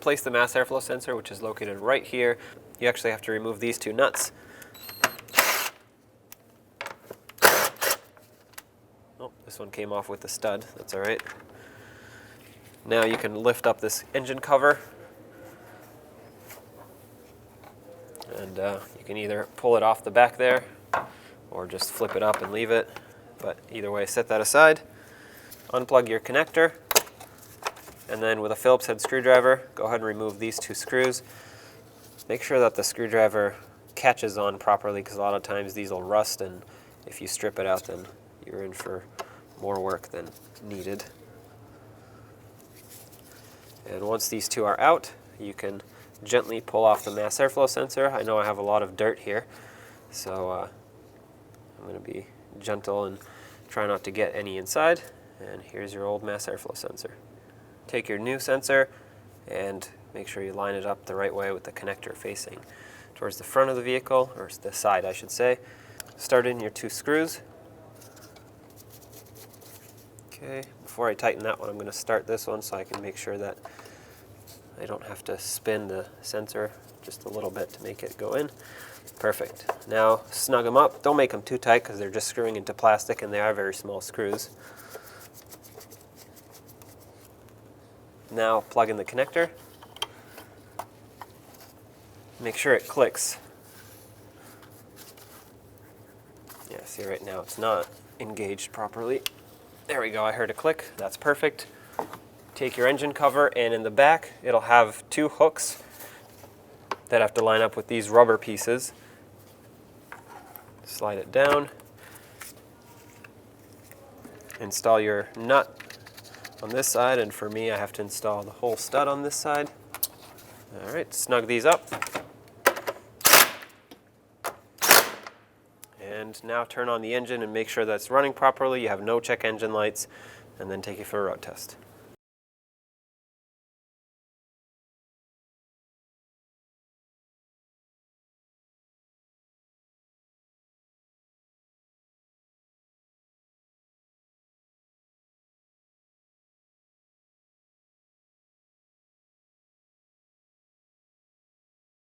replace the mass airflow sensor, which is located right here, you actually have to remove these two nuts. Oh, this one came off with the stud. That's all right. Now you can lift up this engine cover, and you can either pull it off the back there or just flip it up and leave it. But either way, set that aside. Unplug your connector, and then with a Phillips head screwdriver, go ahead and remove these two screws. Make sure that the screwdriver catches on properly, because a lot of times these will rust, and if you strip it out, then you're in for more work than needed. And once these two are out, you can gently pull off the mass airflow sensor. I know I have a lot of dirt here, so I'm going to be gentle and try not to get any inside. And here's your old mass airflow sensor. Take your new sensor and make sure you line it up the right way with the connector facing towards the front of the vehicle, or the side I should say. Start in your two screws. Okay, before I tighten that one, I'm going to start this one so I can make sure that I don't have to spin the sensor just a little bit to make it go in. Perfect. Now snug them up. Don't make them too tight because they're just screwing into plastic and they are very small screws. Now plug in the connector. Make sure it clicks. Yeah, see right now it's not engaged properly. There we go, I heard a click. That's perfect. Take your engine cover, and in the back it'll have two hooks that have to line up with these rubber pieces. Slide it down. Install your nut on this side, and for me I have to install the whole stud on this side. All right, snug these up. And now turn on the engine and make sure that it's running properly. You have no check engine lights, and then take it for a road test.